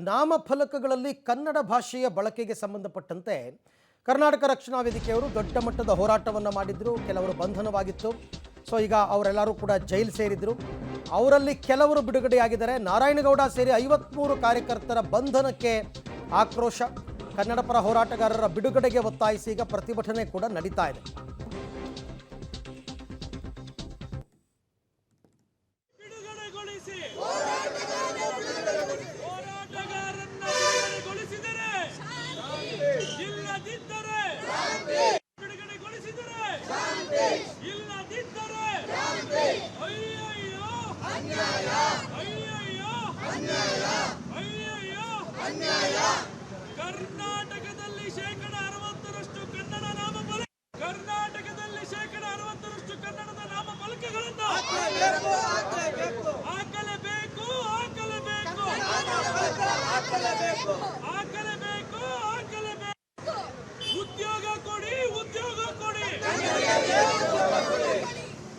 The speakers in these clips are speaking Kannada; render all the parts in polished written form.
ನಾಮಫಲಕಗಳಲ್ಲಿ ಕನ್ನಡ ಭಾಷೆಯ ಬಳಕೆಗೆ ಸಂಬಂಧಪಟ್ಟಂತೆ ಕರ್ನಾಟಕ ರಕ್ಷಣಾ ವೇದಿಕೆಯವರು ದೊಡ್ಡ ಮಟ್ಟದ ಹೋರಾಟವನ್ನು ಮಾಡಿದ್ರು. ಕೆಲವರು ಬಂಧನವಾಗಿತ್ತು. ಸೊ ಈಗ ಅವರೆಲ್ಲರೂ ಕೂಡ ಜೈಲು ಸೇರಿದ್ರು. ಅವರಲ್ಲಿ ಕೆಲವರು ಬಿಡುಗಡೆಯಾಗಿದ್ದಾರೆ. ನಾರಾಯಣಗೌಡ ಸೇರಿ 53 ಕಾರ್ಯಕರ್ತರ ಬಂಧನಕ್ಕೆ ಆಕ್ರೋಶ. ಕನ್ನಡ ಪರ ಹೋರಾಟಗಾರರ ಬಿಡುಗಡೆಗೆ ಒತ್ತಾಯಿಸಿ ಈಗ ಪ್ರತಿಭಟನೆ ಕೂಡ ನಡೀತಾ ಇದೆ. ಕರ್ನಾಟಕದಲ್ಲಿ ಶೇಕಡ 60ರಷ್ಟು ಕನ್ನಡ ನಾಮಫಲಕ ಕರ್ನಾಟಕದಲ್ಲಿ ಶೇಕಡ 60ರಷ್ಟು ಕನ್ನಡದ ನಾಮಫಲಕಗಳನ್ನು ಹಾಕಲೇಬೇಕು. ಉದ್ಯೋಗ ಕೊಡಿ, ಉದ್ಯೋಗ ಕೊಡಿ,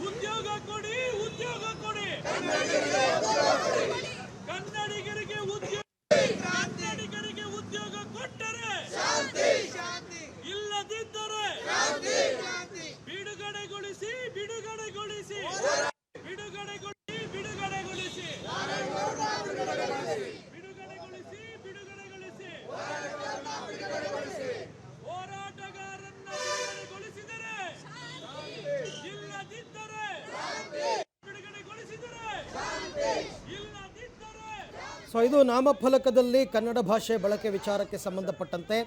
ಉದ್ಯೋಗ ಕೊಡಿ, ಉದ್ಯೋಗ ಕೊಡಿ, ಕನ್ನಡಿಗರಿಗೆ ಉದ್ಯೋಗ ಕೊಟ್ಟರೆ ಇಲ್ಲದಿದ್ದರೆ ಬಿಡುಗಡೆಗೊಳಿಸಿ, ಬಿಡುಗಡೆಗೊಳಿಸಿ, ಬಿಡುಗಡೆಗೊಳಿಸಿ, ಬಿಡುಗಡೆಗೊಳಿಸಿ, ಬಿಡುಗಡೆಗೊಳಿಸಿ, ಬಿಡುಗಡೆಗೊಳಿಸಿ, ಹೋರಾಟಗಾರರನ್ನ ಬಿಡುಗಡೆಗೊಳಿಸಿದರೆ ಇಲ್ಲದಿದ್ದರೆ ಬಿಡುಗಡೆಗೊಳಿಸಿದರೆ ಇಲ್ಲದಿದ್ದರೆ. ಸೊ ಇದು ನಾಮಫಲಕದಲ್ಲಿ ಕನ್ನಡ ಭಾಷೆ ಬಳಕೆ ವಿಚಾರಕ್ಕೆ ಸಂಬಂಧಪಟ್ಟಂತೆ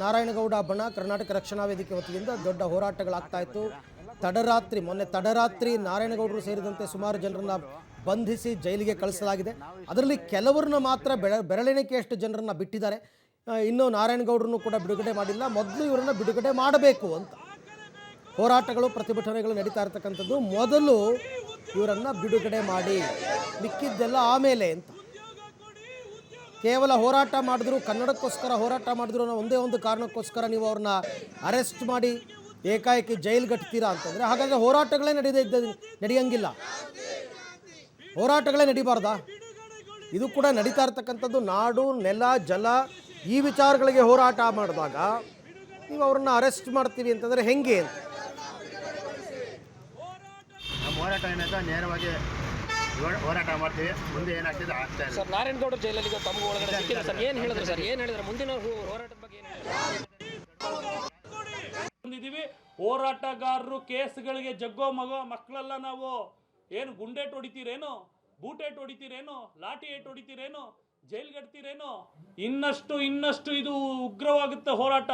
ನಾರಾಯಣಗೌಡ ಬಣ ಕರ್ನಾಟಕ ರಕ್ಷಣಾ ವೇದಿಕೆ ವತಿಯಿಂದ ದೊಡ್ಡ ಹೋರಾಟಗಳಾಗ್ತಾ ಇತ್ತು. ಮೊನ್ನೆ ತಡರಾತ್ರಿ ನಾರಾಯಣಗೌಡರು ಸೇರಿದಂತೆ ಸುಮಾರು ಜನರನ್ನ ಬಂಧಿಸಿ ಜೈಲಿಗೆ ಕಳಿಸಲಾಗಿದೆ. ಅದರಲ್ಲಿ ಕೆಲವರನ್ನ ಮಾತ್ರ ಬೆರಳೆಣಿಕೆಯಷ್ಟು ಜನರನ್ನ ಬಿಟ್ಟಿದ್ದಾರೆ. ಇನ್ನು ನಾರಾಯಣಗೌಡರನ್ನು ಕೂಡ ಬಿಡುಗಡೆ ಮಾಡಿಲ್ಲ. ಮೊದಲು ಇವರನ್ನು ಬಿಡುಗಡೆ ಮಾಡಬೇಕು ಅಂತ ಹೋರಾಟಗಳು, ಪ್ರತಿಭಟನೆಗಳು ನಡೀತಾ ಇರತಕ್ಕಂಥದ್ದು. ಮೊದಲು ಇವರನ್ನು ಬಿಡುಗಡೆ ಮಾಡಿ, ಮಿಕ್ಕಿದ್ದೆಲ್ಲ ಆಮೇಲೆ ಅಂತ. ಕೇವಲ ಹೋರಾಟ ಮಾಡಿದ್ರು, ಕನ್ನಡಕ್ಕೋಸ್ಕರ ಹೋರಾಟ ಮಾಡಿದ್ರು ಅನ್ನೋ ಒಂದೇ ಒಂದು ಕಾರಣಕ್ಕೋಸ್ಕರ ನೀವು ಅವ್ರನ್ನ ಅರೆಸ್ಟ್ ಮಾಡಿ ಏಕಾಏಕಿ ಜೈಲ್ಗಟ್ತೀರಾ ಅಂತಂದರೆ ಹಾಗಾದರೆ ಹೋರಾಟಗಳೇ ನಡೆಯಂಗಿಲ್ಲ. ಹೋರಾಟಗಳೇ ನಡಿಬಾರ್ದಾ? ಇದು ಕೂಡ ನಡೀತಾ ಇರ್ತಕ್ಕಂಥದ್ದು ನಾಡು, ನೆಲ, ಜಲ ಈ ವಿಚಾರಗಳಿಗೆ ಹೋರಾಟ ಮಾಡಿದಾಗ ನೀವು ಅವ್ರನ್ನ ಅರೆಸ್ಟ್ ಮಾಡ್ತೀವಿ ಅಂತಂದರೆ ಹೆಂಗೆ ಅಂತ. ನಮ್ಮ ಹೋರಾಟ ಏನಾಯ್ತು ನೇರವಾಗಿ ಹೋರಾಟ ಮಾಡ್ತೀವಿ. ಮುಂದೆ ಏನಾಗ್ತಿದೆ ಆಗ್ತಾ ಇದೆ ಸರ್. ನಾರಾಯಣಗೌಡ ಜೈಲಲ್ಲಿ ತಮ್ಮ ಒಳಗಡೆ ಸಿಕ್ಕಿಲ್ಲ ಸರ್. ಏನು ಹೇಳಿದ್ರು ಸರ್? ಏನು ಹೇಳಿದ್ರು ಮುಂದಿನ ಹೋರಾಟದ ಬಗ್ಗೆ? ಬಂದಿದ್ದೀವಿ. ಹೋರಾಟಗಾರರು ಕೇಸ್ಗಳಿಗೆ ಜಗ್ಗೋ ಮಕ್ಕಳೆಲ್ಲ ನಾವು ಏನು ಗುಂಡೇಟ್ ಹೊಡಿತೀರೇನೋ, ಬೂಟೇಟ್ ಹೊಡಿತೀರೇನೋ, ಲಾಠಿ ಏಟ್ ಹೊಡಿತೀರೇನೋ, ಜೈಲ್ಗಡ್ತೀರೇನೋ, ಇನ್ನಷ್ಟು ಇದು ಉಗ್ರವಾಗುತ್ತೆ ಹೋರಾಟ,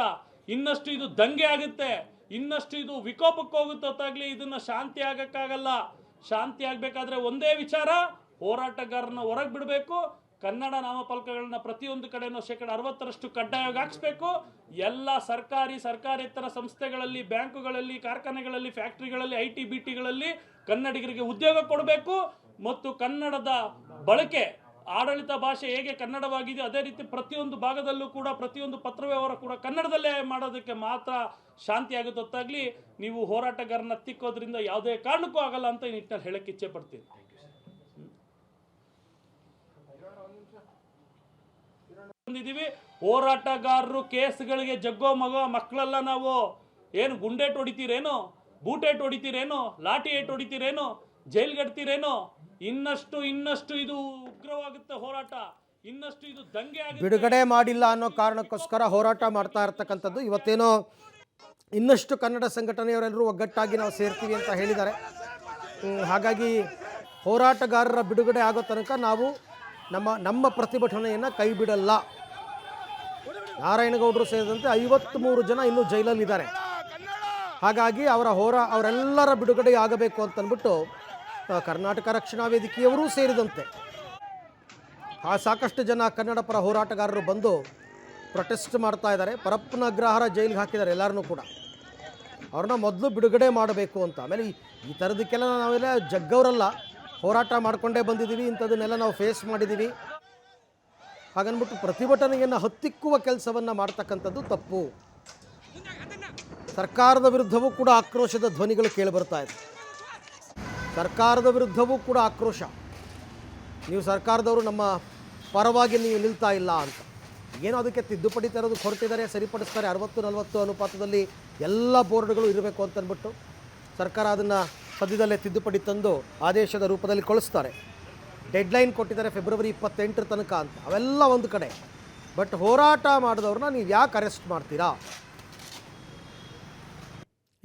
ಇನ್ನಷ್ಟು ಇದು ದಂಗೆ ಆಗುತ್ತೆ, ಇನ್ನಷ್ಟು ಇದು ವಿಕೋಪಕ್ಕೆ ಹೋಗುತ್ತೆ ಹೊತ್ತಾಗ್ಲಿ ಇದನ್ನ ಶಾಂತಿ ಆಗಕ್ಕಾಗಲ್ಲ. ಶಾಂತಿ ಆಗ್ಬೇಕಾದ್ರೆ ಒಂದೇ ವಿಚಾರ, ಹೋರಾಟಗಾರನ ಹೊರಗೆ ಬಿಡಬೇಕು. ಕನ್ನಡ ನಾಮಫಲಕಗಳನ್ನ ಪ್ರತಿಯೊಂದು ಕಡೆನೂ ಶೇಕಡ 60ರಷ್ಟು ಕಡ್ಡಾಯವಾಗಿ ಹಾಕಿಸ್ಬೇಕು. ಎಲ್ಲ ಸರ್ಕಾರೇತರ ಸಂಸ್ಥೆಗಳಲ್ಲಿ, ಬ್ಯಾಂಕುಗಳಲ್ಲಿ, ಕಾರ್ಖಾನೆಗಳಲ್ಲಿ, ಫ್ಯಾಕ್ಟ್ರಿಗಳಲ್ಲಿ, IT BTಗಳಲ್ಲಿ ಕನ್ನಡಿಗರಿಗೆ ಉದ್ಯೋಗ ಕೊಡಬೇಕು. ಮತ್ತು ಕನ್ನಡದ ಬಳಕೆ, ಆಡಳಿತ ಭಾಷೆ ಹೇಗೆ ಕನ್ನಡವಾಗಿದೆ ಅದೇ ರೀತಿ ಪ್ರತಿಯೊಂದು ಭಾಗದಲ್ಲೂ ಕೂಡ ಪ್ರತಿಯೊಂದು ಪತ್ರವ್ಯವಹಾರ ಕೂಡ ಕನ್ನಡದಲ್ಲೇ ಮಾಡೋದಕ್ಕೆ ಮಾತ್ರ ಶಾಂತಿ ಆಗುತ್ತೆ ಹೊತ್ತಾಗ್ಲಿ ನೀವು ಹೋರಾಟಗಾರನ ತಿಕ್ಕೋದ್ರಿಂದ ಯಾವುದೇ ಕಾರಣಕ್ಕೂ ಆಗಲ್ಲ ಅಂತ ಈ ನಿಟ್ಟಿನಲ್ಲಿ ಹೇಳಕ್ಕೆ ಇಚ್ಛೆ ಪಡ್ತೀನಿ. ಬಂದಿದ್ದೀವಿ. ಹೋರಾಟಗಾರರು ಕೇಸ್ಗಳಿಗೆ ಜಗ್ಗೋ ಮಕ್ಕಳೆಲ್ಲ ನಾವು ಏನು ಗುಂಡೇಟ್ ಹೊಡಿತೀರೇನೋ, ಬೂಟೇಟ್ ಹೊಡಿತೀರೇನೋ, ಲಾಠಿ ಏಟ್ ಹೊಡಿತೀರೇನೋ, ಜೈಲ್ಗಡ್ತೀರೇನೋ, ಇನ್ನಷ್ಟು ಇದು ಉಗ್ರವಾಗುತ್ತೆ ಹೋರಾಟ, ಇನ್ನಷ್ಟು ಇದು ದಂಗೆ ಆಗುತ್ತೆ. ಬಿಡುಗಡೆ ಮಾಡಿಲ್ಲ ಅನ್ನೋ ಕಾರಣಕ್ಕೋಸ್ಕರ ಹೋರಾಟ ಮಾಡ್ತಾ ಇರ್ತಕ್ಕಂಥದ್ದು. ಇವತ್ತೇನೋ ಇನ್ನಷ್ಟು ಕನ್ನಡ ಸಂಘಟನೆಯವರೆಲ್ಲರೂ ಒಗ್ಗಟ್ಟಾಗಿ ನಾವು ಸೇರ್ತೀವಿ ಅಂತ ಹೇಳಿದ್ದಾರೆ. ಹಾಗಾಗಿ ಹೋರಾಟಗಾರರ ಬಿಡುಗಡೆ ಆಗೋ ತನಕ ನಾವು ನಮ್ಮ ಪ್ರತಿಭಟನೆಯನ್ನು ಕೈ ಬಿಡಲ್ಲ. ನಾರಾಯಣಗೌಡರು ಸೇರಿದಂತೆ 53 ಜನ ಇನ್ನೂ ಜೈಲಲ್ಲಿದ್ದಾರೆ. ಹಾಗಾಗಿ ಅವರೆಲ್ಲರ ಬಿಡುಗಡೆ ಆಗಬೇಕು ಅಂತಂದ್ಬಿಟ್ಟು ಕರ್ನಾಟಕ ರಕ್ಷಣಾ ವೇದಿಕೆಯವರೂ ಸೇರಿದಂತೆ ಸಾಕಷ್ಟು ಜನ ಕನ್ನಡ ಪರ ಹೋರಾಟಗಾರರು ಬಂದು ಪ್ರೊಟೆಸ್ಟ್ ಮಾಡ್ತಾ ಇದ್ದಾರೆ. ಪರಪ್ಪನ ಅಗ್ರಹಾರ ಜೈಲಿಗೆ ಹಾಕಿದ್ದಾರೆ ಎಲ್ಲರನ್ನೂ ಕೂಡ. ಅವ್ರನ್ನ ಮೊದಲು ಬಿಡುಗಡೆ ಮಾಡಬೇಕು ಅಂತ. ಆಮೇಲೆ ಈ ಥರದಕ್ಕೆಲ್ಲ ನಾವೆಲ್ಲ ಜಗ್ಗವರಲ್ಲ, ಹೋರಾಟ ಮಾಡಿಕೊಂಡೇ ಬಂದಿದ್ದೀವಿ, ಇಂಥದನ್ನೆಲ್ಲ ನಾವು ಫೇಸ್ ಮಾಡಿದ್ದೀವಿ. ಹಾಗನ್ಬಿಟ್ಟು ಪ್ರತಿಭಟನೆಯನ್ನು ಹತ್ತಿಕ್ಕುವ ಕೆಲಸವನ್ನು ಮಾಡ್ತಕ್ಕಂಥದ್ದು ತಪ್ಪು. ಸರ್ಕಾರದ ವಿರುದ್ಧವೂ ಕೂಡ ಆಕ್ರೋಶದ ಧ್ವನಿಗಳು ಕೇಳಿಬರ್ತಾ ಇದೆ. ಸರ್ಕಾರದ ವಿರುದ್ಧವೂ ಕೂಡ ಆಕ್ರೋಶ. ನೀವು ಸರ್ಕಾರದವರು ನಮ್ಮ ಪರವಾಗಿ ನೀವು ನಿಲ್ತಾ ಇಲ್ಲ ಅಂತ. ಏನೋ ಅದಕ್ಕೆ ತಿದ್ದುಪಡಿ ತರೋದು ಹೊರಟಿದ್ದಾರೆ, ಸರಿಪಡಿಸ್ತಾರೆ. 60-40 ಅನುಪಾತದಲ್ಲಿ ಎಲ್ಲ ಬೋರ್ಡ್ಗಳು ಇರಬೇಕು ಅಂತ ಅಂದ್ಬಿಟ್ಟು ಸರ್ಕಾರ ಅದನ್ನು ಸದ್ಯದಲ್ಲೇ ತಿದ್ದುಪಡಿ ತಂದು ಆದೇಶದ ರೂಪದಲ್ಲಿ ಕಳಿಸ್ತಾರೆ. ಡೆಡ್ಲೈನ್ ಕೊಟ್ಟಿದ್ದಾರೆ ಫೆಬ್ರವರಿ 28 ತನಕ ಅಂತ. ಅವೆಲ್ಲ ಒಂದು ಕಡೆ, ಬಟ್ ಹೋರಾಟ ಮಾಡಿದವ್ರನ್ನ ನೀವು ಯಾಕೆ ಅರೆಸ್ಟ್ ಮಾಡ್ತೀರಾ,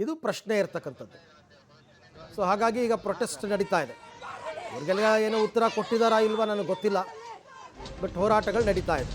ಇದು ಪ್ರಶ್ನೆ ಇರ್ತಕ್ಕಂಥದ್ದು. ಸೊ ಹಾಗಾಗಿ ಈಗ ಪ್ರೊಟೆಸ್ಟ್ ನಡೀತಾ ಇದೆ. ಅವ್ರಿಗೆಲ್ಲ ಏನೋ ಉತ್ತರ ಕೊಟ್ಟಿದ್ದಾರಾ ಇಲ್ವಾ ನನಗೆ ಗೊತ್ತಿಲ್ಲ, ಬಟ್ ಹೋರಾಟಗಳು ನಡೀತಾ ಇದೆ.